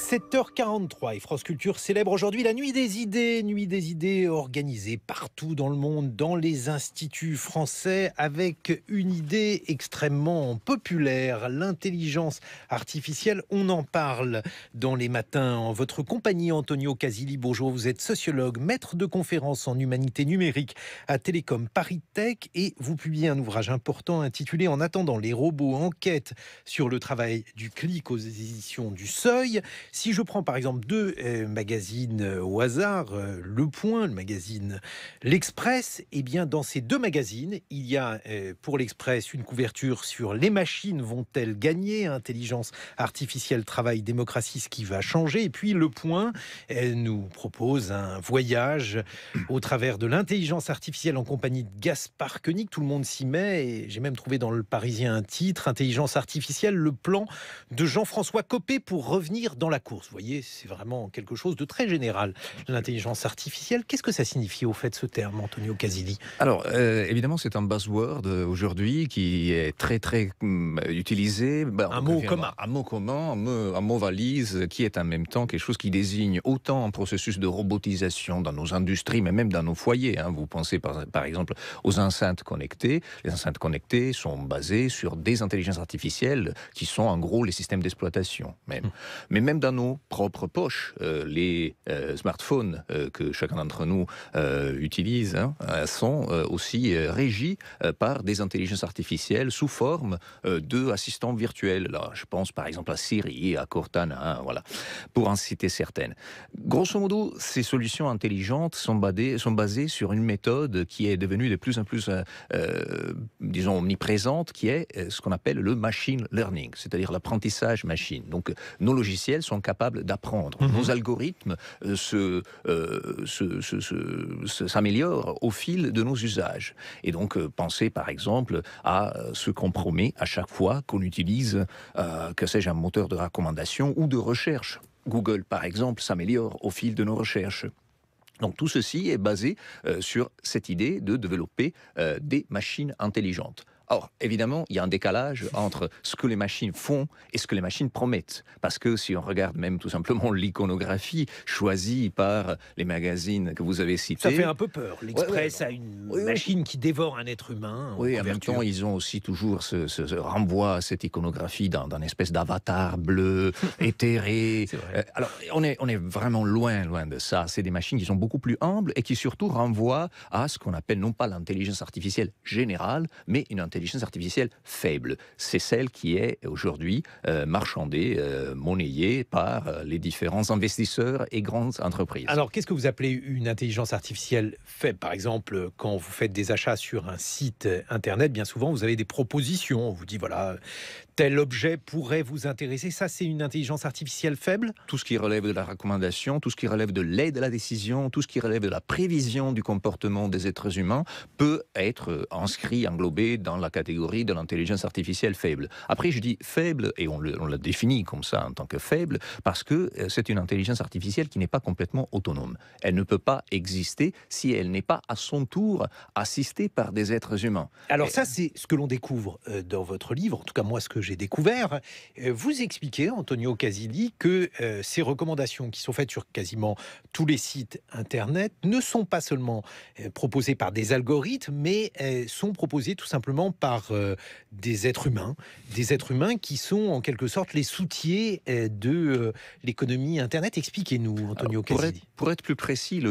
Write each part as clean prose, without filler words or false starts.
7h43 et France Culture célèbre aujourd'hui la Nuit des idées organisée partout dans le monde, dans les instituts français, avec une idée extrêmement populaire, l'intelligence artificielle. On en parle dans les matins en votre compagnie. Antonio Casilli, bonjour, vous êtes sociologue, maître de conférences en humanité numérique à Télécom Paris Tech et vous publiez un ouvrage important intitulé En attendant les robots, enquête sur le travail du clic aux éditions du Seuil. Si je prends par exemple deux magazines au hasard, Le Point, le magazine L'Express, eh bien dans ces deux magazines, il y a pour l'Express une couverture sur les machines vont-elles gagner, intelligence artificielle, travail, démocratie, ce qui va changer. Et puis Le Point nous propose un voyage au travers de l'intelligence artificielle en compagnie de Gaspard Koenig. Tout le monde s'y met et j'ai même trouvé dans Le Parisien un titre, Intelligence artificielle, le plan de Jean-François Copé pour revenir dans la course. Vous voyez, c'est vraiment quelque chose de très général. L'intelligence artificielle, qu'est-ce que ça signifie au fait ce terme, Antonio Casilli? Alors, évidemment, c'est un buzzword aujourd'hui qui est très utilisé. Un mot commun. Un mot commun, un mot valise, qui est en même temps quelque chose qui désigne autant un processus de robotisation dans nos industries, mais même dans nos foyers. Vous pensez par exemple aux enceintes connectées. Les enceintes connectées sont basées sur des intelligences artificielles qui sont en gros les systèmes d'exploitation. Mais même dans nos propres poches, les smartphones que chacun d'entre nous utilise sont aussi régis par des intelligences artificielles sous forme d'assistants virtuels. Là, je pense par exemple à Siri, à Cortana, voilà, pour en citer certaines. Grosso modo, ces solutions intelligentes sont basées sur une méthode qui est devenue de plus en plus, disons, omniprésente, qui est ce qu'on appelle le machine learning, c'est-à-dire l'apprentissage machine. Donc, nos logiciels sont capables d'apprendre. Nos algorithmes s'améliorent au fil de nos usages. Et donc, pensez par exemple à ce qu'on promet à chaque fois qu'on utilise, que sais-je, un moteur de recommandation ou de recherche. Google, par exemple, s'améliore au fil de nos recherches. Donc tout ceci est basé sur cette idée de développer des machines intelligentes. Or, évidemment, il y a un décalage entre ce que les machines font et ce que les machines promettent. Parce que si on regarde même tout simplement l'iconographie choisie par les magazines que vous avez cités... Ça fait un peu peur. L'Express a une machine qui dévore un être humain. Oui, en même temps, ils ont aussi toujours ce renvoi à cette iconographie dans une espèce d'avatar bleu, éthéré. Alors, on est vraiment loin de ça. C'est des machines qui sont beaucoup plus humbles et qui surtout renvoient à ce qu'on appelle non pas l'intelligence artificielle générale, mais une intelligence artificielle faible. C'est celle qui est aujourd'hui marchandée, monnayée par les différents investisseurs et grandes entreprises. Alors, qu'est-ce que vous appelez une intelligence artificielle faible? Par exemple, quand vous faites des achats sur un site internet, bien souvent, vous avez des propositions. On vous dit, voilà, tel objet pourrait vous intéresser. Ça, c'est une intelligence artificielle faible? Tout ce qui relève de la recommandation, tout ce qui relève de l'aide à la décision, tout ce qui relève de la prévision du comportement des êtres humains peut être englobé dans la catégorie de l'intelligence artificielle faible. Après, je dis faible, et on la définit comme ça en tant que faible, parce que c'est une intelligence artificielle qui n'est pas complètement autonome. Elle ne peut pas exister si elle n'est pas à son tour assistée par des êtres humains. Alors ça, c'est ce que l'on découvre dans votre livre, en tout cas moi, ce que j'ai découvert. Vous expliquez, Antonio Casilli, que ces recommandations qui sont faites sur quasiment tous les sites internet ne sont pas seulement proposées par des algorithmes, mais sont proposées tout simplement par des êtres humains qui sont en quelque sorte les soutiers de l'économie internet. Expliquez-nous, Antonio Casilli. Pour être plus précis,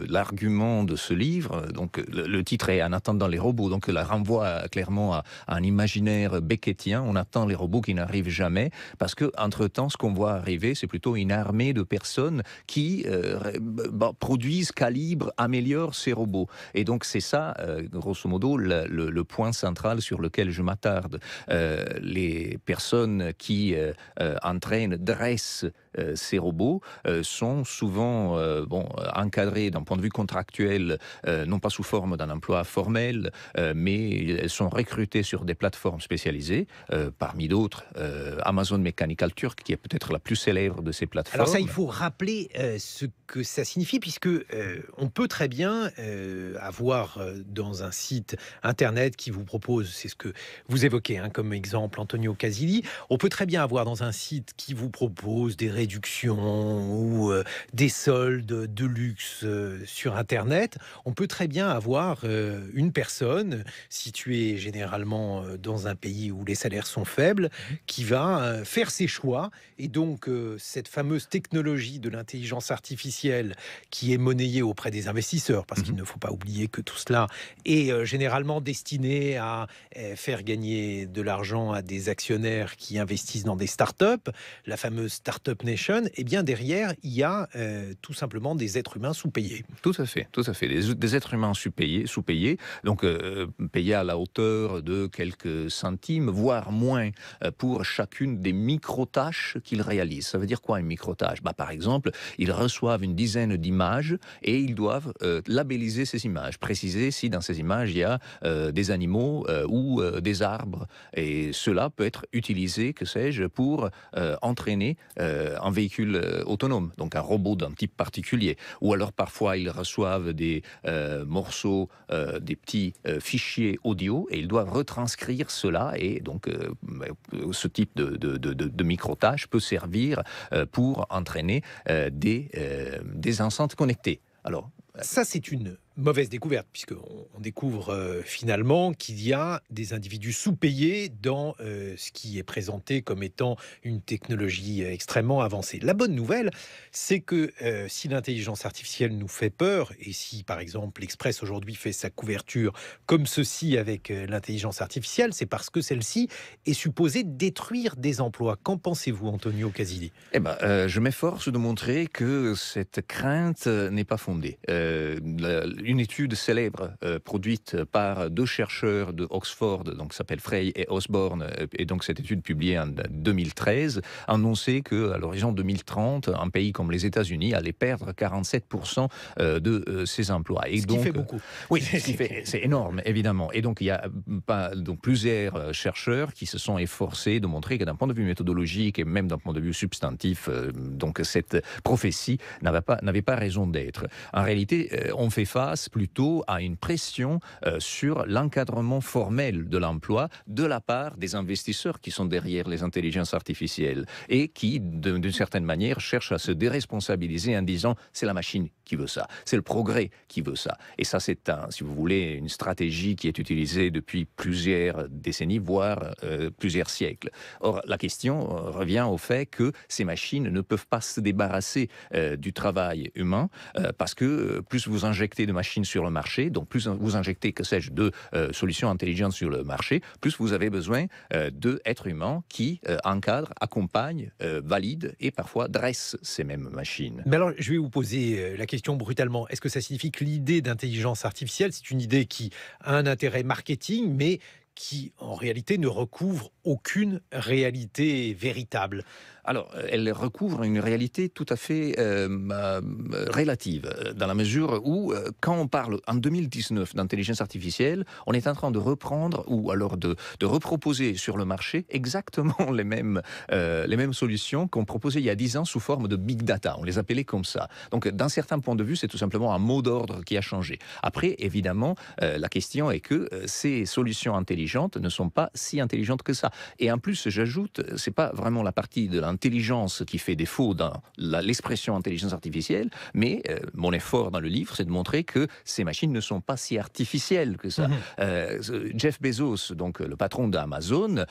l'argument de ce livre, donc le titre est En attendant les robots, donc la renvoie clairement à un imaginaire beckettien. On attend les robots qui n'arrivent jamais, parce que entre-temps, ce qu'on voit arriver, c'est plutôt une armée de personnes qui produisent, calibrent, améliorent ces robots. Et donc c'est ça, grosso modo, le point central sur lequel je m'attarde. Les personnes qui entraînent, dressent ces robots sont souvent encadrés d'un point de vue contractuel, non pas sous forme d'un emploi formel, mais elles sont recrutées sur des plateformes spécialisées, parmi d'autres Amazon Mechanical Turk, qui est peut-être la plus célèbre de ces plateformes. Alors ça, il faut rappeler ce que ça signifie, puisque on peut très bien avoir dans un site internet qui vous propose, c'est ce que vous évoquez comme exemple Antonio Casilli, on peut très bien avoir dans un site qui vous propose des réductions ou des soldes de luxe sur internet, on peut très bien avoir une personne située généralement dans un pays où les salaires sont faibles, qui va faire ses choix, et donc cette fameuse technologie de l'intelligence artificielle qui est monnayée auprès des investisseurs, parce qu'il ne faut pas oublier que tout cela est généralement destiné à faire gagner de l'argent à des actionnaires qui investissent dans des startups, la fameuse Startup Nation, et bien derrière, il y a tout simplement des êtres humains sous-payés. Tout à fait. Des êtres humains sous-payés, donc payés à la hauteur de quelques centimes, voire moins, pour chacune des micro-tâches qu'ils réalisent. Ça veut dire quoi, une micro-tâche ? Par exemple, ils reçoivent une dizaine d'images et ils doivent labelliser ces images, préciser si dans ces images il y a des animaux ou des arbres. Et cela peut être utilisé, que sais-je, pour entraîner un véhicule autonome, donc un robot d'un type particulier. Ou alors parfois ils reçoivent des morceaux, des petits fichiers audio, et ils doivent retranscrire cela, et donc ce type de micro-tâche peut servir pour entraîner des enceintes connectées. Alors, ça, c'est une mauvaise découverte, puisqu'on découvre finalement qu'il y a des individus sous-payés dans ce qui est présenté comme étant une technologie extrêmement avancée. La bonne nouvelle, c'est que si l'intelligence artificielle nous fait peur, et si par exemple l'Express aujourd'hui fait sa couverture comme ceci avec l'intelligence artificielle, c'est parce que celle-ci est supposée détruire des emplois. Qu'en pensez-vous, Antonio Casilli ? Je m'efforce de montrer que cette crainte n'est pas fondée. Une étude célèbre produite par deux chercheurs de Oxford, donc s'appelle Frey et Osborne, et donc cette étude publiée en 2013 annonçait qu'à l'horizon 2030, un pays comme les États-Unis allait perdre 47% de ses emplois. Et ce qui fait beaucoup. Oui, c'est énorme, évidemment. Et donc il y a plusieurs chercheurs qui se sont efforcés de montrer que d'un point de vue méthodologique et même d'un point de vue substantif, donc cette prophétie n'avait pas raison d'être. En réalité, on fait face plutôt à une pression sur l'encadrement formel de l'emploi de la part des investisseurs qui sont derrière les intelligences artificielles et qui, d'une certaine manière, cherchent à se déresponsabiliser en disant c'est la machine qui veut ça, c'est le progrès qui veut ça. Et ça, c'est si vous voulez, une stratégie qui est utilisée depuis plusieurs décennies, voire plusieurs siècles. Or, la question revient au fait que ces machines ne peuvent pas se débarrasser du travail humain parce que plus vous injectez de machines sur le marché, donc plus vous injectez, que sais-je, de solutions intelligentes sur le marché, plus vous avez besoin d'êtres humains qui encadrent, accompagnent, valident et parfois dressent ces mêmes machines. Mais alors, je vais vous poser la question brutalement. Est-ce que ça signifie que l'idée d'intelligence artificielle, c'est une idée qui a un intérêt marketing, mais qui, en réalité, ne recouvre aucune réalité véritable ? Alors, elle recouvre une réalité tout à fait relative, dans la mesure où, quand on parle en 2019 d'intelligence artificielle, on est en train de reprendre ou alors de reproposer sur le marché exactement les mêmes solutions qu'on proposait il y a 10 ans sous forme de big data. On les appelait comme ça. Donc, d'un certain point de vue, c'est tout simplement un mot d'ordre qui a changé. Après, évidemment, la question est que ces solutions intelligentes ne sont pas si intelligentes que ça. Et en plus, j'ajoute, c'est pas vraiment la partie de l'intelligence qui fait défaut dans l'expression intelligence artificielle, mais mon effort dans le livre, c'est de montrer que ces machines ne sont pas si artificielles que ça. Jeff Bezos, donc le patron d'Amazon,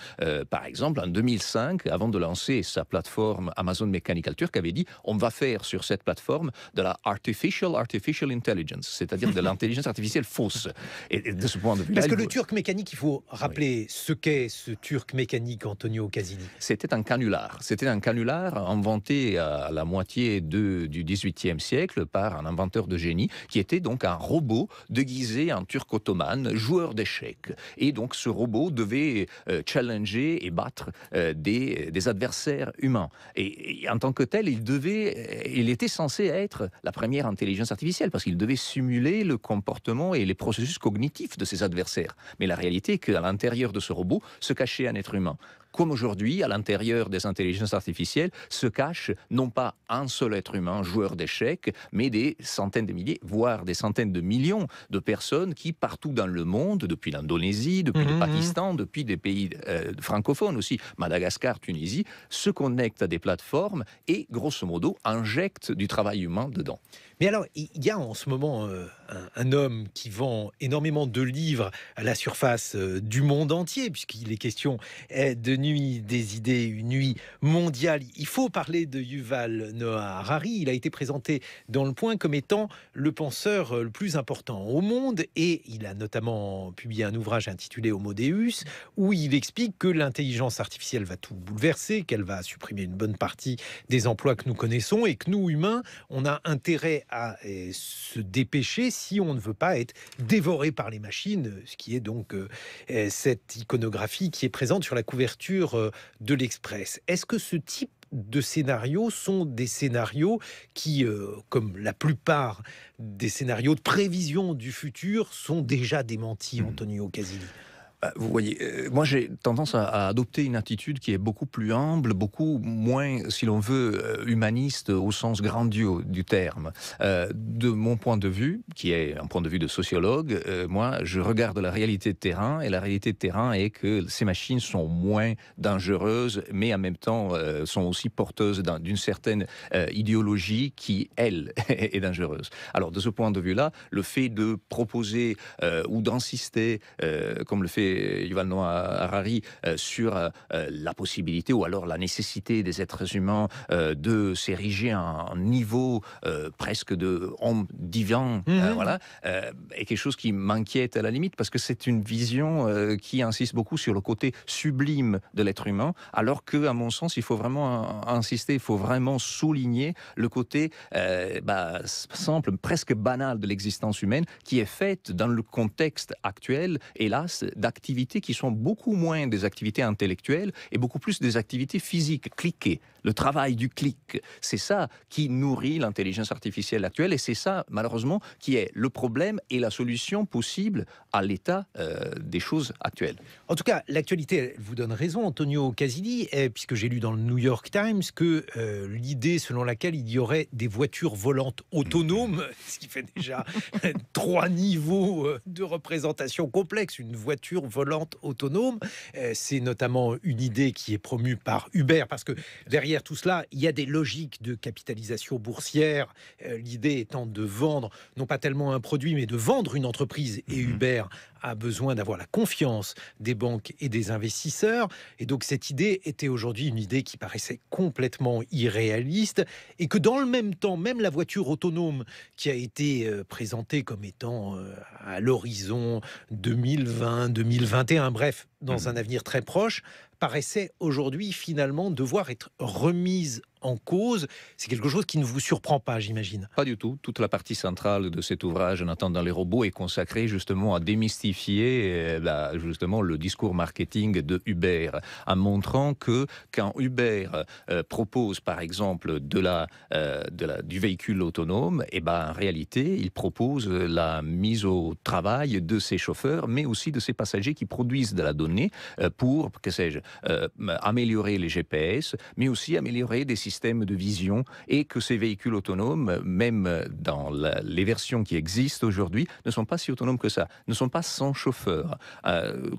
par exemple, en 2005, avant de lancer sa plateforme Amazon Mechanical Turk, avait dit on va faire sur cette plateforme de la artificial intelligence, c'est-à-dire de l'intelligence artificielle fausse. Et de ce point de vue, parce que le turc mécanique, il faut rappeler ce qu'est ce turc mécanique, Antonio Casilli. C'était un canular un canular inventé à la moitié du XVIIIe siècle par un inventeur de génie, qui était donc un robot déguisé en turc ottoman, joueur d'échecs. Et donc ce robot devait challenger et battre des adversaires humains. Et en tant que tel, il était censé être la première intelligence artificielle, parce qu'il devait simuler le comportement et les processus cognitifs de ses adversaires. Mais la réalité est qu'à l'intérieur de ce robot se cachait un être humain. Comme aujourd'hui, à l'intérieur des intelligences artificielles, se cache non pas un seul être humain, joueur d'échecs, mais des centaines de milliers, voire des centaines de millions de personnes qui, partout dans le monde, depuis l'Indonésie, depuis le Pakistan, depuis des pays francophones aussi, Madagascar, Tunisie, se connectent à des plateformes et, grosso modo, injectent du travail humain dedans. Mais alors, il y a en ce moment un homme qui vend énormément de livres à la surface du monde entier, puisqu'il est question de nuit des idées, une nuit mondiale. Il faut parler de Yuval Noah Harari. Il a été présenté dans Le Point comme étant le penseur le plus important au monde, et il a notamment publié un ouvrage intitulé Homo Deus, où il explique que l'intelligence artificielle va tout bouleverser, qu'elle va supprimer une bonne partie des emplois que nous connaissons, et que nous, humains, on a intérêt à se dépêcher si on ne veut pas être dévoré par les machines, ce qui est donc cette iconographie qui est présente sur la couverture de l'Express. Est-ce que ce type de scénarios sont des scénarios qui, comme la plupart des scénarios de prévision du futur, sont déjà démentis, Antonio Casilli? Vous voyez, moi j'ai tendance à adopter une attitude qui est beaucoup plus humble, beaucoup moins, si l'on veut, humaniste au sens grandiose du terme. De mon point de vue, qui est un point de vue de sociologue, moi je regarde la réalité de terrain, et la réalité de terrain est que ces machines sont moins dangereuses, mais en même temps sont aussi porteuses d'une certaine idéologie qui, elle, est dangereuse. Alors de ce point de vue-là, le fait de proposer ou d'insister, comme le fait Yuval Noah Harari, sur la possibilité ou alors la nécessité des êtres humains de s'ériger à un niveau presque de homme divin, voilà, est quelque chose qui m'inquiète à la limite, parce que c'est une vision qui insiste beaucoup sur le côté sublime de l'être humain, alors que, à mon sens, il faut vraiment insister, il faut vraiment souligner le côté simple, presque banal de l'existence humaine, qui est faite dans le contexte actuel, hélas, d'activités qui sont beaucoup moins des activités intellectuelles et beaucoup plus des activités physiques, cliquer, le travail du clic. C'est ça qui nourrit l'intelligence artificielle actuelle, et c'est ça, malheureusement, qui est le problème et la solution possible à l'état des choses actuelles. En tout cas, l'actualité, elle vous donne raison, Antonio Casilli, puisque j'ai lu dans le New York Times que l'idée selon laquelle il y aurait des voitures volantes autonomes, ce qui fait déjà 3 niveaux de représentation complexe, une voiture volante autonome, c'est notamment une idée qui est promue par Uber, parce que derrière tout cela, il y a des logiques de capitalisation boursière, l'idée étant de vendre, non pas tellement un produit, mais de vendre une entreprise, et Uber a besoin d'avoir la confiance des banques et des investisseurs, et donc cette idée était aujourd'hui une idée qui paraissait complètement irréaliste, et que dans le même temps, même la voiture autonome qui a été présentée comme étant à l'horizon 2020-2021, bref, dans un avenir très proche, paraissait aujourd'hui finalement devoir être remise en cause. C'est quelque chose qui ne vous surprend pas, j'imagine? Pas du tout. Toute la partie centrale de cet ouvrage, En attendant les robots, est consacrée justement à démystifier justement le discours marketing de Uber, en montrant que quand Uber propose par exemple du véhicule autonome, en réalité, il propose la mise au travail de ses chauffeurs, mais aussi de ses passagers qui produisent de la donnée pour, que sais-je, améliorer les GPS, mais aussi améliorer des systèmes de vision, et que ces véhicules autonomes, même dans les versions qui existent aujourd'hui, ne sont pas si autonomes que ça, ne sont pas sans chauffeur.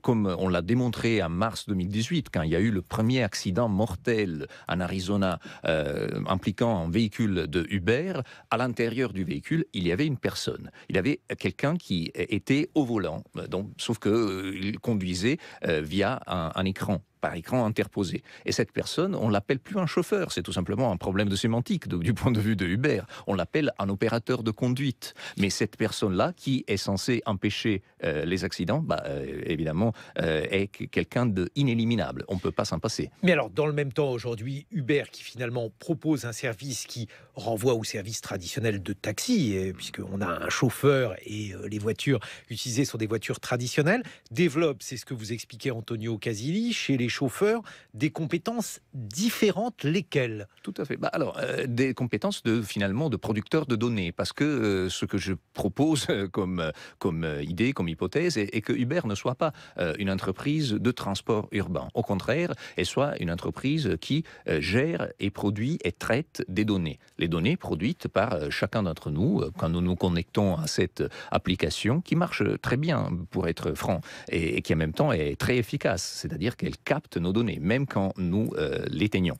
Comme on l'a démontré en mars 2018, quand il y a eu le premier accident mortel en Arizona impliquant un véhicule de Uber, à l'intérieur du véhicule, il y avait une personne. Il y avait quelqu'un qui était au volant, donc, sauf qu'il conduisait via un écran. par écran interposé. Et cette personne, on l'appelle plus un chauffeur, c'est tout simplement un problème de sémantique du point de vue de Uber. On l'appelle un opérateur de conduite. Mais cette personne-là, qui est censée empêcher les accidents, évidemment, est quelqu'un d'inéliminable. On ne peut pas s'en passer. Mais alors, dans le même temps, aujourd'hui, Uber qui finalement propose un service qui renvoie au service traditionnel de taxi, puisqu'on a un chauffeur et les voitures utilisées sont des voitures traditionnelles, développe, c'est ce que vous expliquez Antonio Casilli, chez les chauffeurs, des compétences différentes, lesquelles? Tout à fait. Des compétences finalement de producteur de données, parce que ce que je propose comme idée, comme hypothèse, est que Uber ne soit pas une entreprise de transport urbain. Au contraire, elle soit une entreprise qui gère et produit et traite des données. Les données produites par chacun d'entre nous quand nous nous connectons à cette application qui marche très bien, pour être franc, et qui en même temps est très efficace, c'est-à-dire qu'elle capte nos données, même quand nous l'éteignons.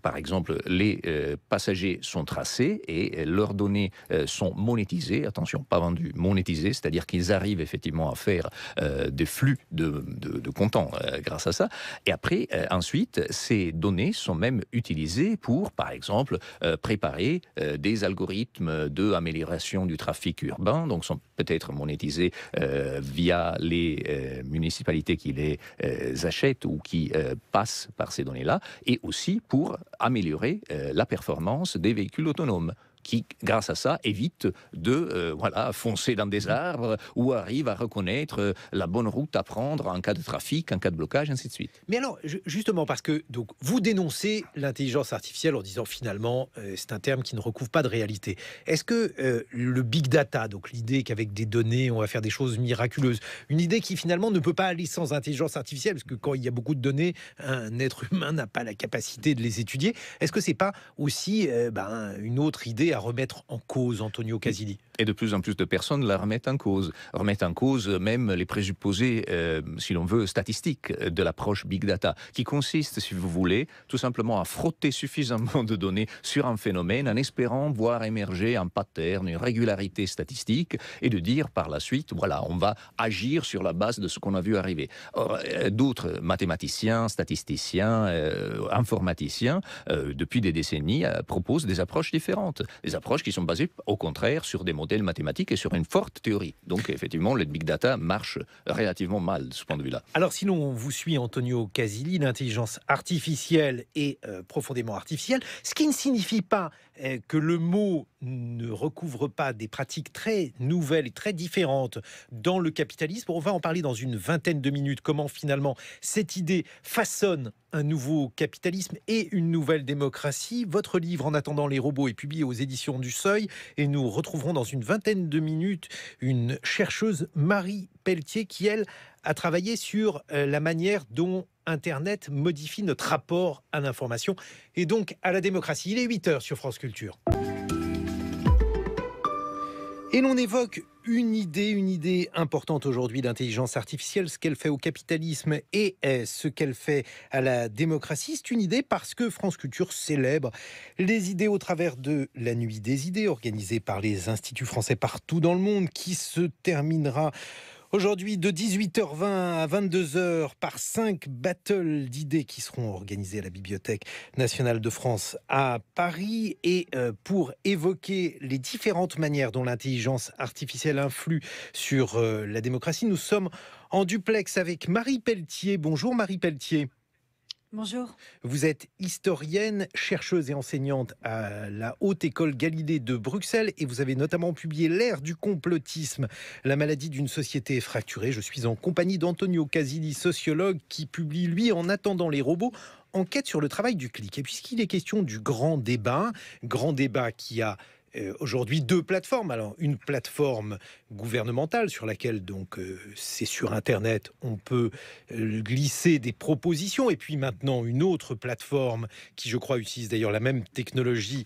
Par exemple, les passagers sont tracés et leurs données sont monétisées, attention, pas vendues, monétisées, c'est-à-dire qu'ils arrivent effectivement à faire des flux de comptants grâce à ça. Et après, ensuite, ces données sont même utilisées pour, par exemple, préparer des algorithmes d'amélioration du trafic urbain, donc sont peut-être monétisés via les municipalités qui les achètent ou qui passent par ces données-là, et aussi pour améliorer la performance des véhicules autonomes, qui, grâce à ça, évite de foncer dans des arbres ou arrive à reconnaître la bonne route à prendre en cas de trafic, en cas de blocage, ainsi de suite. Mais alors, justement, parce que donc, vous dénoncez l'intelligence artificielle en disant finalement, c'est un terme qui ne recouvre pas de réalité. Est-ce que le big data, donc l'idée qu'avec des données, on va faire des choses miraculeuses, une idée qui finalement ne peut pas aller sans intelligence artificielle, parce que quand il y a beaucoup de données, un être humain n'a pas la capacité de les étudier, est-ce que c'est pas aussi une autre idée à remettre en cause, Antonio Casilli? Et de plus en plus de personnes la remettent en cause. Remettent en cause même les présupposés, si l'on veut, statistiques de l'approche Big Data, qui consiste, si vous voulez, tout simplement à frotter suffisamment de données sur un phénomène en espérant voir émerger un pattern, une régularité statistique, et de dire par la suite, voilà, on va agir sur la base de ce qu'on a vu arriver. Or, d'autres mathématiciens, statisticiens, informaticiens, depuis des décennies, proposent des approches différentes. Des approches qui sont basées, au contraire, sur des modèles mathématiques et sur une forte théorie. Donc, effectivement, le big data marche relativement mal de ce point de vue-là. Alors, si l'on vous suit, Antonio Casilli, l'intelligence artificielle est profondément artificielle, ce qui ne signifie pas que le mot ne recouvre pas des pratiques très nouvelles et très différentes dans le capitalisme. On va en parler dans une vingtaine de minutes, comment finalement cette idée façonne un nouveau capitalisme et une nouvelle démocratie. Votre livre, En attendant les robots, est publié aux éditions du Seuil, et nous retrouverons dans une vingtaine de minutes une chercheuse, Marie Pelletier, qui, elle, a travaillé sur la manière dont Internet modifie notre rapport à l'information et donc à la démocratie. Il est 8h sur France Culture. Et l'on évoque une idée importante aujourd'hui, l'intelligence artificielle, ce qu'elle fait au capitalisme et ce qu'elle fait à la démocratie. C'est une idée parce que France Culture célèbre les idées au travers de la Nuit des idées, organisée par les instituts français partout dans le monde, qui se terminera aujourd'hui de 18h20 à 22h par 5 battles d'idées qui seront organisés à la Bibliothèque nationale de France à Paris. Et pour évoquer les différentes manières dont l'intelligence artificielle influe sur la démocratie, nous sommes en duplex avec Marie Pelletier. Bonjour Marie Pelletier. Bonjour. Vous êtes historienne, chercheuse et enseignante à la Haute École Galilée de Bruxelles, et vous avez notamment publié L'ère du complotisme, la maladie d'une société fracturée. Je suis en compagnie d'Antonio Casilli, sociologue, qui publie, lui, En attendant les robots, enquête sur le travail du clic. Et puisqu'il est question du grand débat qui a aujourd'hui deux plateformes. Alors, une plateforme gouvernementale sur laquelle, donc, c'est sur Internet, on peut glisser des propositions. Et puis maintenant, une autre plateforme qui, je crois, utilise d'ailleurs la même technologie,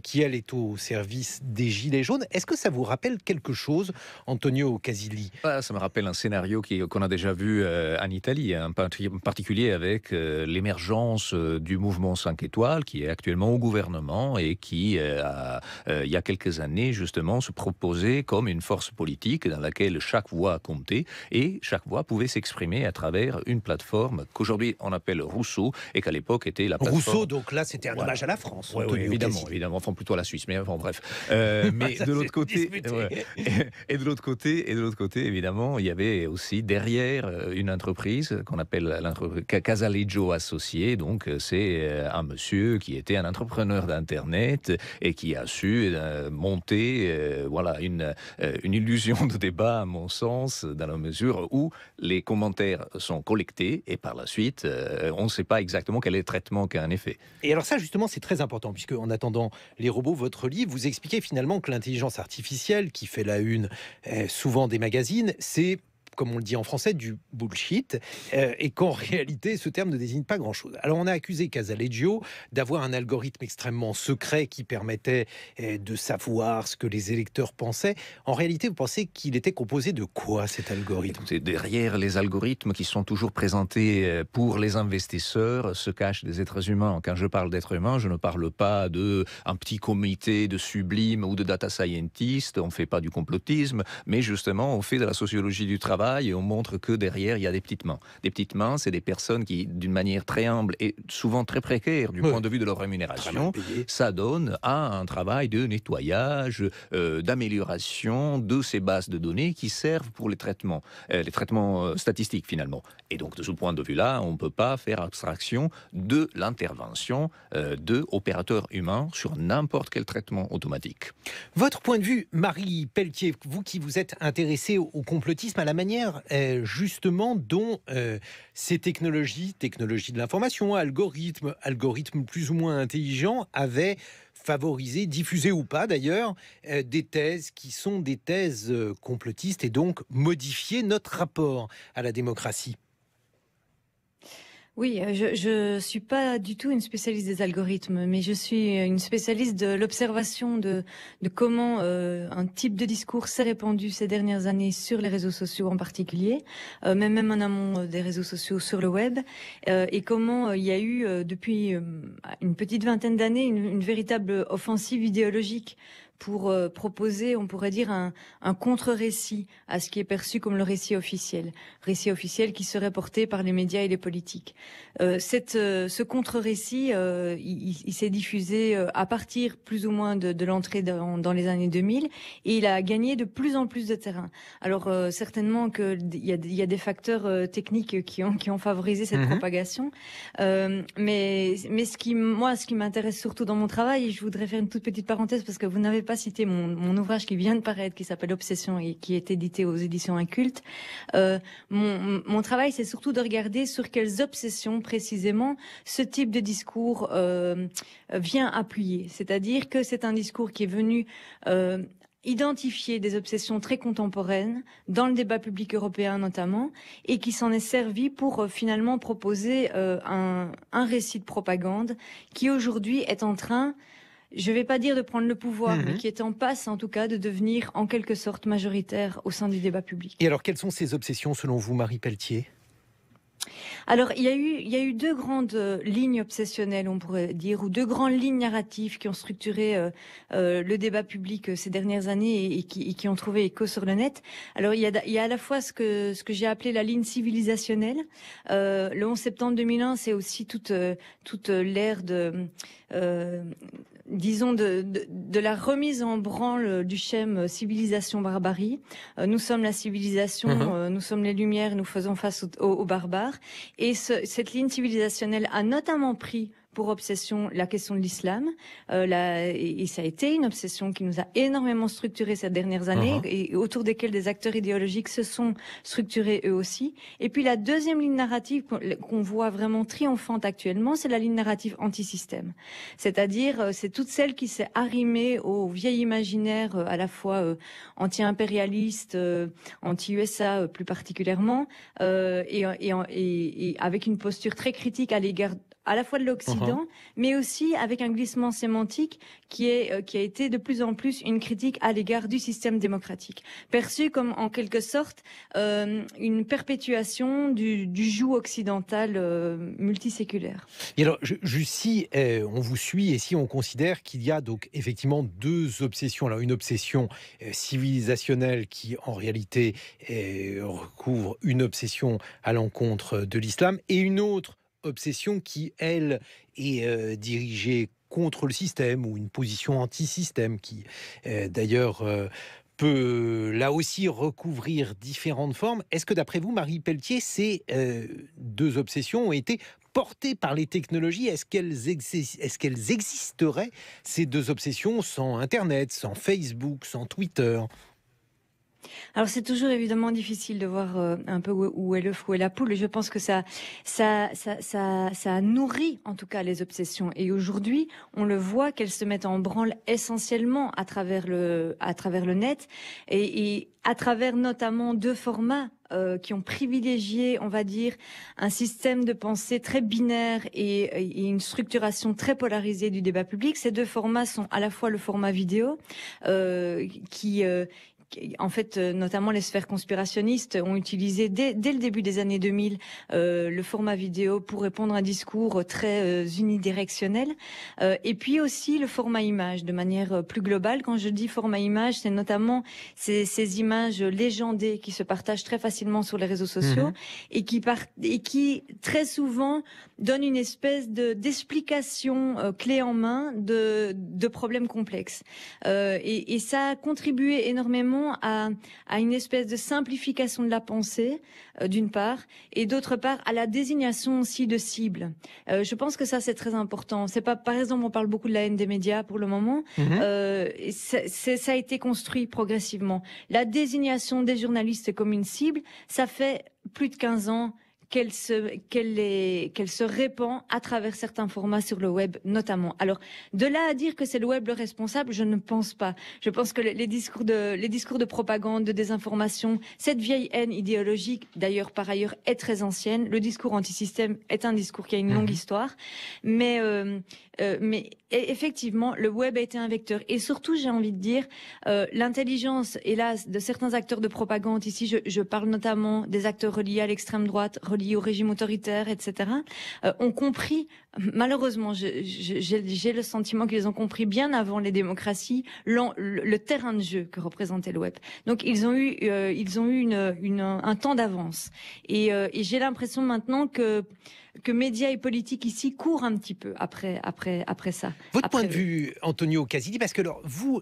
qui, elle, est au service des Gilets jaunes. Est-ce que ça vous rappelle quelque chose, Antonio Casilli? Ça me rappelle un scénario qu'on a déjà vu en Italie, en particulier avec l'émergence du mouvement 5 étoiles, qui est actuellement au gouvernement et qui il y a quelques années, justement, se proposer comme une force politique dans laquelle chaque voix comptait et chaque voix pouvait s'exprimer à travers une plateforme qu'aujourd'hui on appelle Rousseau et qu'à l'époque était la plateforme... Rousseau, donc là, c'était un hommage à la France. Oui, évidemment, enfin plutôt à la Suisse, mais bon, bref. Mais Ça, de l'autre côté, et de l'autre côté, évidemment, il y avait aussi derrière une entreprise qu'on appelle Casaleggio Associés. Donc, c'est un monsieur qui était un entrepreneur d'Internet et qui a su monter, voilà, une illusion de débat, à mon sens, dans la mesure où les commentaires sont collectés et par la suite, on ne sait pas exactement quel est le traitement qu'a un effet. Et alors ça, justement, c'est très important, puisque en attendant les robots, votre livre, vous expliquez finalement que l'intelligence artificielle, qui fait la une souvent des magazines, c'est, comme on le dit en français, du bullshit, et qu'en réalité, ce terme ne désigne pas grand-chose. Alors, on a accusé Casaleggio d'avoir un algorithme extrêmement secret qui permettait de savoir ce que les électeurs pensaient. En réalité, vous pensez qu'il était composé de quoi, cet algorithme ? Écoutez, derrière les algorithmes qui sont toujours présentés pour les investisseurs se cachent des êtres humains. Quand je parle d'êtres humains, je ne parle pas d'un petit comité de sublimes ou de data scientists. On ne fait pas du complotisme, mais justement, on fait de la sociologie du travail et on montre que derrière, il y a des petites mains. Des petites mains, c'est des personnes qui, d'une manière très humble et souvent très précaire du point de vue de leur rémunération, ça donne à un travail de nettoyage, d'amélioration de ces bases de données qui servent pour les traitements statistiques finalement. Et donc, de ce point de vue-là, on ne peut pas faire abstraction de l'intervention d'opérateurs humains sur n'importe quel traitement automatique. Votre point de vue, Marie Pelletier, vous qui vous êtes intéressée au complotisme, à la manière justement dont ces technologies de l'information, algorithmes plus ou moins intelligents, avaient favorisé, diffusé ou pas d'ailleurs, des thèses qui sont des thèses complotistes et donc modifié notre rapport à la démocratie. Oui, je suis pas du tout une spécialiste des algorithmes, mais je suis une spécialiste de l'observation de comment un type de discours s'est répandu ces dernières années sur les réseaux sociaux en particulier, même en amont des réseaux sociaux sur le web, et comment il y a eu depuis une petite vingtaine d'années une véritable offensive idéologique pour proposer, on pourrait dire, un contre-récit à ce qui est perçu comme le récit officiel qui serait porté par les médias et les politiques. Ce contre-récit, il s'est diffusé à partir plus ou moins de l'entrée dans les années 2000 et il a gagné de plus en plus de terrain. Alors certainement qu'il y a des facteurs techniques qui ont favorisé cette propagation, mais ce qui m'intéresse surtout dans mon travail, et je voudrais faire une toute petite parenthèse parce que vous n'avez pas cité mon ouvrage qui vient de paraître, qui s'appelle Obsession et qui est édité aux éditions Inculte. Mon travail, c'est surtout de regarder sur quelles obsessions précisément ce type de discours vient appuyer. C'est-à-dire que c'est un discours qui est venu identifier des obsessions très contemporaines dans le débat public européen notamment, et qui s'en est servi pour finalement proposer un récit de propagande qui aujourd'hui est en train, je ne vais pas dire de prendre le pouvoir, mais qui est en passe en tout cas de devenir en quelque sorte majoritaire au sein du débat public. Et alors, quelles sont ces obsessions selon vous, Marie Pelletier ? Alors, il y a eu deux grandes lignes obsessionnelles, on pourrait dire, ou deux grandes lignes narratives qui ont structuré le débat public ces dernières années et qui ont trouvé écho sur le net. Alors, il y a à la fois ce que j'ai appelé la ligne civilisationnelle. Le 11 septembre 2001, c'est aussi toute l'ère disons de la remise en branle du schème civilisation-barbarie. Nous sommes la civilisation, nous sommes les Lumières, nous faisons face aux barbares. Et cette ligne civilisationnelle a notamment pris pour obsession la question de l'islam. Et ça a été une obsession qui nous a énormément structuré ces dernières années et autour desquelles des acteurs idéologiques se sont structurés eux aussi. Et puis la deuxième ligne narrative qu'on voit vraiment triomphante actuellement, c'est la ligne narrative anti-système. C'est-à-dire, c'est toute celle qui s'est arrimée au vieil imaginaire à la fois anti-impérialiste, anti-USA plus particulièrement, et avec une posture très critique à l'égard à la fois de l'Occident, mais aussi avec un glissement sémantique qui a été de plus en plus une critique à l'égard du système démocratique, perçu comme en quelque sorte une perpétuation du joug occidental multiséculaire. Et alors, si on vous suit et si on considère qu'il y a donc effectivement deux obsessions. Alors, une obsession civilisationnelle qui, en réalité, recouvre une obsession à l'encontre de l'islam, et une autre obsession qui, elle, est dirigée contre le système, ou une position anti-système qui, d'ailleurs, peut là aussi recouvrir différentes formes. Est-ce que d'après vous, Marie Pelletier, ces deux obsessions ont été portées par les technologies? Est-ce qu'elles existeraient, ces deux obsessions, sans Internet, sans Facebook, sans Twitter? Alors c'est toujours évidemment difficile de voir un peu où est l'œuf, où est la poule. Et je pense que ça nourrit en tout cas les obsessions. Et aujourd'hui, on le voit qu'elles se mettent en branle essentiellement à travers le net et à travers notamment deux formats qui ont privilégié, on va dire, un système de pensée très binaire et une structuration très polarisée du débat public. Ces deux formats sont à la fois le format vidéo en fait, notamment les sphères conspirationnistes ont utilisé dès le début des années 2000 le format vidéo pour répondre à un discours très unidirectionnel. Et puis aussi le format image de manière plus globale. Quand je dis format image, c'est notamment ces images légendées qui se partagent très facilement sur les réseaux sociaux et qui très souvent donnent une espèce d'explication clé en main de problèmes complexes. Et ça a contribué énormément à une espèce de simplification de la pensée, d'une part, et d'autre part à la désignation aussi de cibles. Je pense que ça c'est très important. C'est pas, par exemple, on parle beaucoup de la haine des médias pour le moment. Ça a été construit progressivement. La désignation des journalistes comme une cible, ça fait plus de 15 ans qu'elle se répand à travers certains formats sur le web notamment. Alors, de là à dire que c'est le web le responsable, je ne pense pas. Je pense que les discours de propagande, de désinformation, cette vieille haine idéologique, d'ailleurs par ailleurs, est très ancienne. Le discours anti-système est un discours qui a une longue histoire, mais effectivement, le web a été un vecteur. Et surtout, j'ai envie de dire, l'intelligence, hélas, de certains acteurs de propagande, ici je parle notamment des acteurs reliés à l'extrême droite, reliés au régime autoritaire, etc., ont compris, malheureusement, j'ai le sentiment qu'ils ont compris bien avant les démocraties le terrain de jeu que représentait le web. Donc ils ont eu un temps d'avance. Et j'ai l'impression maintenant que médias et politique ici courent un petit peu après ça. Votre point de vue, Antonio Casilli, parce que alors, vous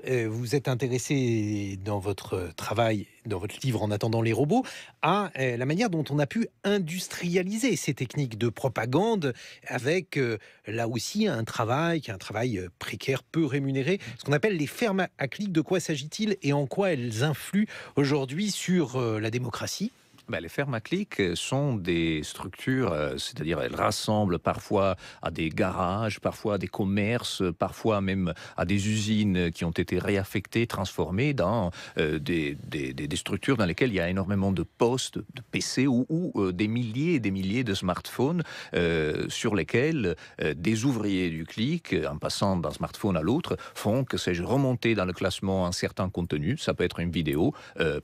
êtes intéressé dans votre travail, dans votre livre En attendant les robots, à la manière dont on a pu industrialiser ces techniques de propagande avec là aussi un travail précaire, peu rémunéré, ce qu'on appelle les fermes à clics. De quoi s'agit-il et en quoi elles influent aujourd'hui sur la démocratie? Les fermes à clics sont des structures, c'est-à-dire elles rassemblent parfois à des garages, parfois à des commerces, parfois même à des usines qui ont été réaffectées, transformées dans des structures dans lesquelles il y a énormément de postes, de PC ou des milliers et des milliers de smartphones sur lesquels des ouvriers du clic, en passant d'un smartphone à l'autre, font, que sais-je, remonter dans le classement un certain contenu. Ça peut être une vidéo,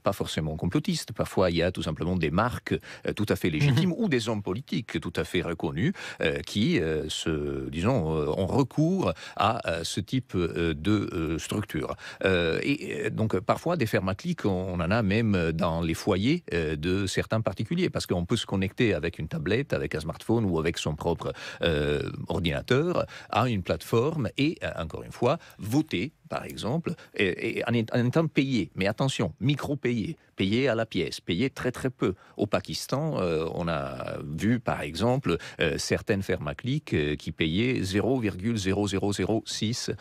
pas forcément complotiste. Parfois, il y a tout simplement des marques tout à fait légitimes ou des hommes politiques tout à fait reconnus qui, ont recours à ce type de structure. Et donc, parfois, des fermes à clics, on en a même dans les foyers de certains particuliers, parce qu'on peut se connecter avec une tablette, avec un smartphone ou avec son propre ordinateur à une plateforme et, encore une fois, voter, par exemple, et en étant payé. Mais attention, micro-payé, payé à la pièce, payé très très peu. Au Pakistan, on a vu, par exemple, certaines fermes à clics qui payaient 0,0006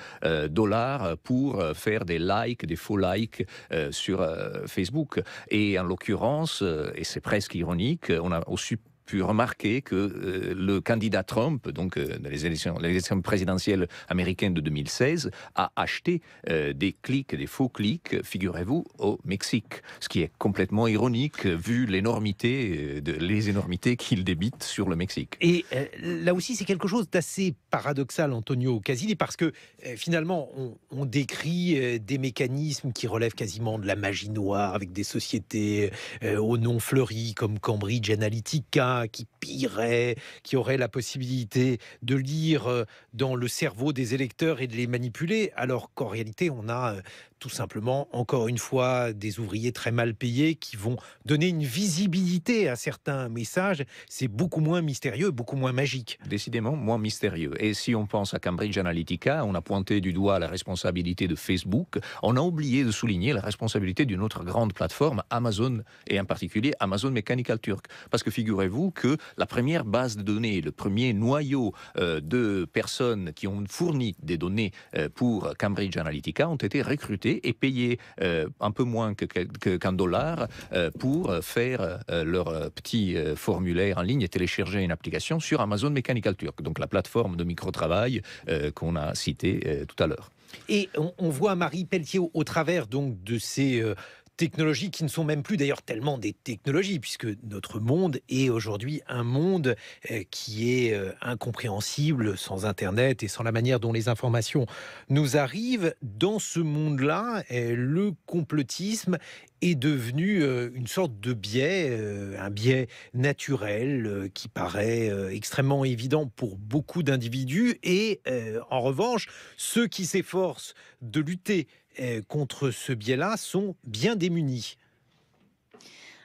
dollars pour faire des likes, des faux likes sur Facebook. Et en l'occurrence, et c'est presque ironique, on a aussi pu remarquer que le candidat Trump, donc dans les élections présidentielles américaines de 2016, a acheté des faux clics, figurez-vous, au Mexique. Ce qui est complètement ironique vu les énormités qu'il débite sur le Mexique. Et là aussi, c'est quelque chose d'assez paradoxal, Antonio Casilli, parce que finalement, on décrit des mécanismes qui relèvent quasiment de la magie noire, avec des sociétés au nom fleuri comme Cambridge Analytica, qui pilleraient, qui auraient la possibilité de lire dans le cerveau des électeurs et de les manipuler, alors qu'en réalité, on a tout simplement, encore une fois, des ouvriers très mal payés qui vont donner une visibilité à certains messages. C'est beaucoup moins mystérieux, beaucoup moins magique. Décidément moins mystérieux. Et si on pense à Cambridge Analytica, on a pointé du doigt la responsabilité de Facebook, on a oublié de souligner la responsabilité d'une autre grande plateforme, Amazon, et en particulier Amazon Mechanical Turk. Parce que figurez-vous que la première base de données, le premier noyau de personnes qui ont fourni des données pour Cambridge Analytica ont été recrutés et payés un peu moins qu'un dollar pour faire leur petit formulaire en ligne et télécharger une application sur Amazon Mechanical Turk, donc la plateforme de micro-travail qu'on a citée tout à l'heure. Et on voit Marie Pelletier au travers donc de ces technologies qui ne sont même plus d'ailleurs tellement des technologies, puisque notre monde est aujourd'hui un monde qui est incompréhensible sans Internet et sans la manière dont les informations nous arrivent. Dans ce monde-là, le complotisme est devenu une sorte de biais, un biais naturel qui paraît extrêmement évident pour beaucoup d'individus. Et en revanche, ceux qui s'efforcent de lutter contre ce biais-là sont bien démunis.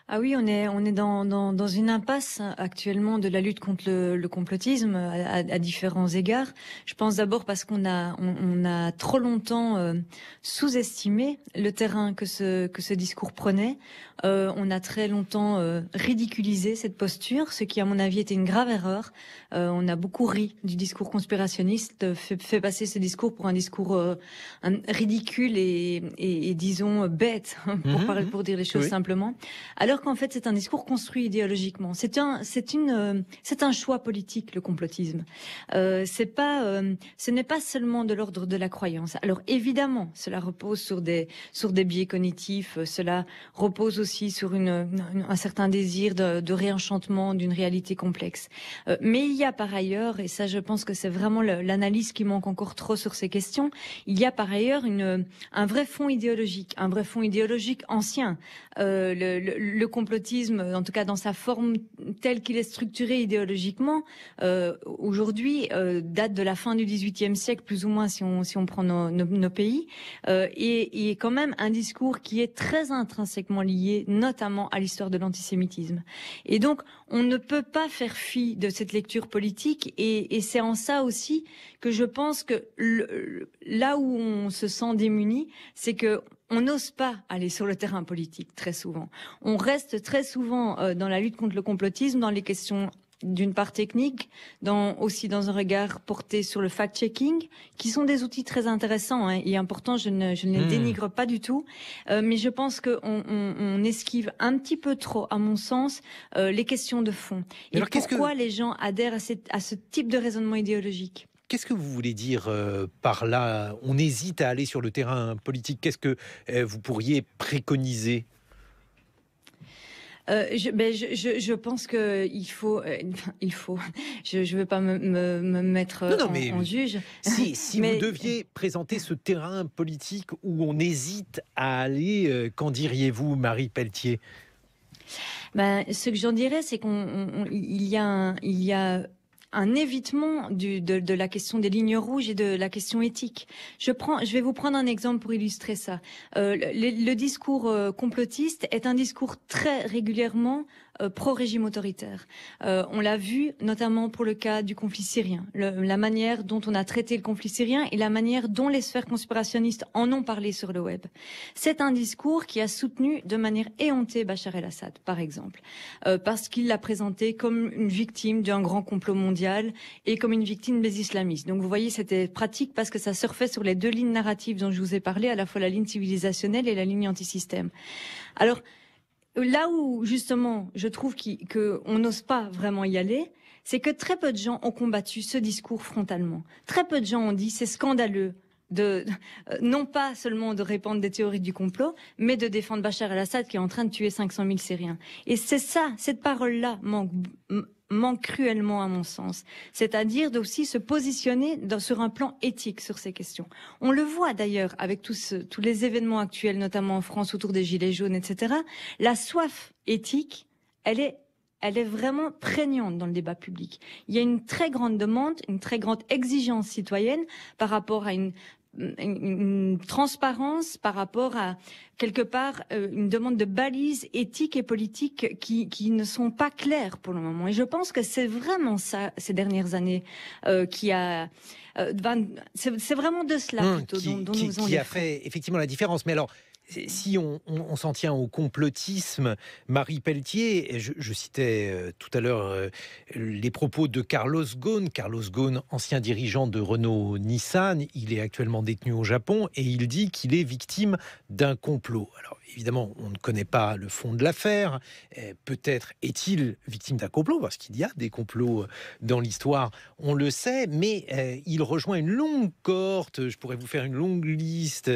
Ah oui, on est dans une impasse actuellement de la lutte contre le complotisme à différents égards. Je pense d'abord parce qu'on a trop longtemps sous-estimé le terrain que ce discours prenait. On a très longtemps ridiculisé cette posture, ce qui à mon avis était une grave erreur. On a beaucoup ri du discours conspirationniste, fait passer ce discours pour un discours ridicule et disons bête, pour dire les choses simplement. Alors qu'en fait, c'est un discours construit idéologiquement. C'est un choix politique, le complotisme. Ce n'est pas seulement de l'ordre de la croyance. Alors évidemment, cela repose sur des biais cognitifs. Cela repose aussi sur un certain désir de réenchantement d'une réalité complexe. Mais il y a par ailleurs, et ça, je pense que c'est vraiment l'analyse qui manque encore trop sur ces questions. Il y a par ailleurs un vrai fond idéologique ancien. Le complotisme, en tout cas dans sa forme telle qu'il est structuré idéologiquement, aujourd'hui date de la fin du XVIIIe siècle, plus ou moins, si on prend nos pays, et quand même un discours qui est très intrinsèquement lié, notamment à l'histoire de l'antisémitisme. Et donc, on ne peut pas faire fi de cette lecture politique, et c'est en ça aussi que je pense que là où on se sent démuni, c'est que on n'ose pas aller sur le terrain politique très souvent. On reste très souvent dans la lutte contre le complotisme, dans les questions d'une part technique, aussi dans un regard porté sur le fact-checking, qui sont des outils très intéressants et importants, je ne les dénigre pas du tout, mais je pense qu'on esquive un petit peu trop, à mon sens, les questions de fond. Et alors, pourquoi les gens adhèrent à ce type de raisonnement idéologique ? Qu'est-ce que vous voulez dire par là? On hésite à aller sur le terrain politique. Qu'est-ce que vous pourriez préconiser? Je pense que il faut. Je veux pas me mettre en juge. Si vous deviez présenter ce terrain politique où on hésite à aller, qu'en diriez-vous, Marie Pelletier? Ce que j'en dirais, c'est qu'il y a un évitement de la question des lignes rouges et de la question éthique. Je vais vous prendre un exemple pour illustrer ça. Le discours complotiste est un discours très régulièrement pro-régime autoritaire. On l'a vu notamment pour le cas du conflit syrien, la manière dont on a traité le conflit syrien et la manière dont les sphères conspirationnistes en ont parlé sur le web. C'est un discours qui a soutenu de manière éhontée Bachar el-Assad, par exemple, parce qu'il l'a présenté comme une victime d'un grand complot mondial et comme une victime des islamistes. Donc vous voyez, c'était pratique parce que ça surfait sur les deux lignes narratives dont je vous ai parlé, à la fois la ligne civilisationnelle et la ligne anti-système. Alors, Là où, justement, je trouve qu'on n'ose pas vraiment y aller, c'est que très peu de gens ont combattu ce discours frontalement. Très peu de gens ont dit c'est scandaleux non pas seulement de répandre des théories du complot, mais de défendre Bachar el-Assad qui est en train de tuer 500 000 Syriens. Et c'est ça, cette parole-là manque cruellement à mon sens. C'est-à-dire d'aussi se positionner sur un plan éthique sur ces questions. On le voit d'ailleurs avec tous les événements actuels, notamment en France autour des Gilets jaunes, etc. La soif éthique, elle est vraiment prégnante dans le débat public. Il y a une très grande demande, une très grande exigence citoyenne par rapport à une transparence, par rapport à, quelque part, une demande de balises éthiques et politiques qui ne sont pas claires pour le moment. Et je pense que c'est vraiment ça, ces dernières années, qui a... c'est vraiment de cela, plutôt, dont nous faisons qui a fait effectivement la différence. Mais alors, si on s'en tient au complotisme, Marie Pelletier, je citais tout à l'heure les propos de Carlos Ghosn. Carlos Ghosn, ancien dirigeant de Renault-Nissan, il est actuellement détenu au Japon et il dit qu'il est victime d'un complot. Alors évidemment, on ne connaît pas le fond de l'affaire. Peut-être est-il victime d'un complot, parce qu'il y a des complots dans l'histoire, on le sait, mais il rejoint une longue cohorte. Je pourrais vous faire une longue liste.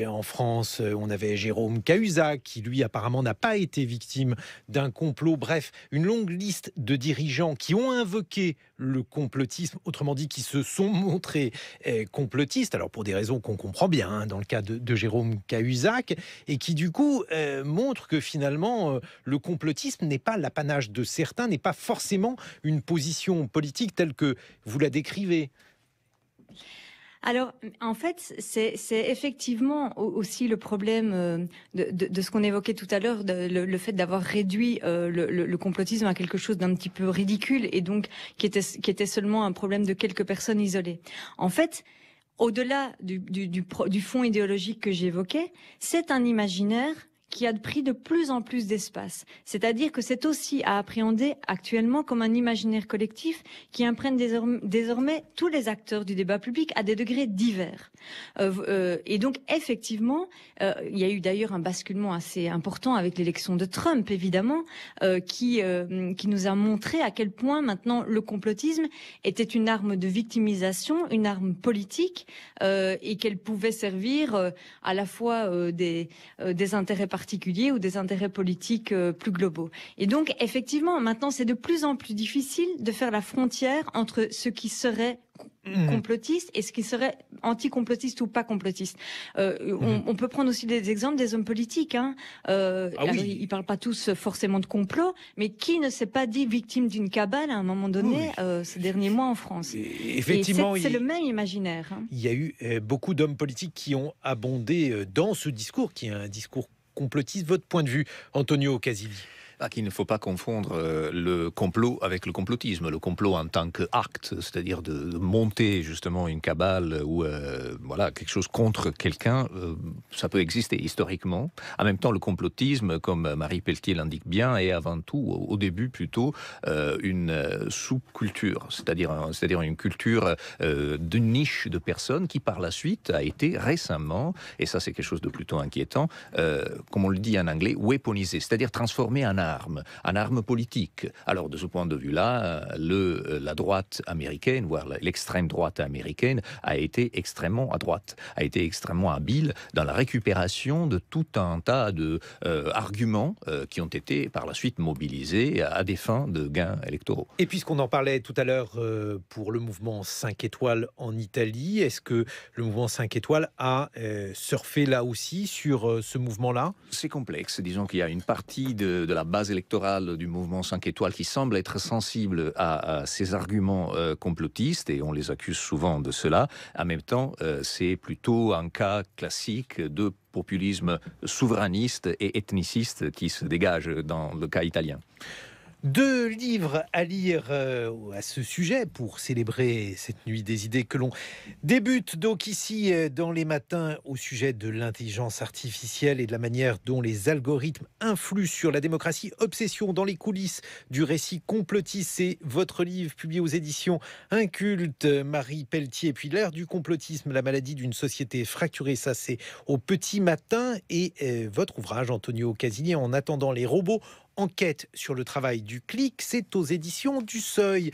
En France, on avait Jérôme Cahuzac, qui lui apparemment n'a pas été victime d'un complot. Bref, une longue liste de dirigeants qui ont invoqué le complotisme, autrement dit qui se sont montrés complotistes, alors pour des raisons qu'on comprend bien, hein, dans le cas de Jérôme Cahuzac, et qui du coup montrent que finalement le complotisme n'est pas l'apanage de certains, n'est pas forcément une position politique telle que vous la décrivez. Alors, en fait, c'est effectivement aussi le problème de ce qu'on évoquait tout à l'heure, le fait d'avoir réduit le complotisme à quelque chose d'un petit peu ridicule et donc qui était seulement un problème de quelques personnes isolées. En fait, au-delà du fond idéologique que j'évoquais, c'est un imaginaire qui a pris de plus en plus d'espace. C'est-à-dire que c'est aussi à appréhender actuellement comme un imaginaire collectif qui imprègne désormais tous les acteurs du débat public à des degrés divers. Et donc, effectivement, il y a eu d'ailleurs un basculement assez important avec l'élection de Trump, évidemment, qui nous a montré à quel point maintenant le complotisme était une arme de victimisation, une arme politique, et qu'elle pouvait servir à la fois des intérêts particuliers ou des intérêts politiques plus globaux. Et donc, effectivement, maintenant, c'est de plus en plus difficile de faire la frontière entre ce qui serait complotiste et ce qui serait anti-complotiste ou pas complotiste. On peut prendre aussi des exemples des hommes politiques. Hein. Oui. Ils ne parlent pas tous forcément de complot, mais qui ne s'est pas dit victime d'une cabale à un moment donné ces derniers mois en France. Effectivement, c'est le même imaginaire. Hein. Il y a eu beaucoup d'hommes politiques qui ont abondé dans ce discours, qui est un discours complotiste. Votre point de vue, Antonio Casilli? Qu'il ne faut pas confondre le complot avec le complotisme. Le complot en tant qu'acte, c'est-à-dire de monter justement une cabale ou voilà, quelque chose contre quelqu'un, ça peut exister historiquement. En même temps, le complotisme, comme Marie Pelletier l'indique bien, est avant tout, au début plutôt, une sous-culture, c'est-à-dire une culture d'une niche de personnes qui par la suite a été récemment, et ça c'est quelque chose de plutôt inquiétant, comme on le dit en anglais, weaponisée, c'est-à-dire transformée en arme politique. Alors, de ce point de vue-là, la droite américaine, voire l'extrême droite américaine, a été extrêmement à droite, a été extrêmement habile dans la récupération de tout un tas d'arguments qui ont été par la suite mobilisés à des fins de gains électoraux. Et puisqu'on en parlait tout à l'heure pour le mouvement 5 étoiles en Italie, est-ce que le mouvement 5 étoiles a surfé là aussi sur ce mouvement-là? C'est complexe. Disons qu'il y a une partie de la base électorale du mouvement 5 étoiles qui semble être sensible à ces arguments complotistes, et on les accuse souvent de cela. En même temps, c'est plutôt un cas classique de populisme souverainiste et ethniciste qui se dégage dans le cas italien. Deux livres à lire à ce sujet pour célébrer cette nuit des idées que l'on débute donc ici dans les matins au sujet de l'intelligence artificielle et de la manière dont les algorithmes influent sur la démocratie. Obsession dans les coulisses du récit complotiste, c'est votre livre publié aux éditions Inculte, Marie Pelletier. Et puis l'ère du complotisme, la maladie d'une société fracturée, ça c'est au petit matin. Et votre ouvrage, Antonio Casilli, En attendant les robots, enquête sur le travail du clic, c'est aux éditions du Seuil.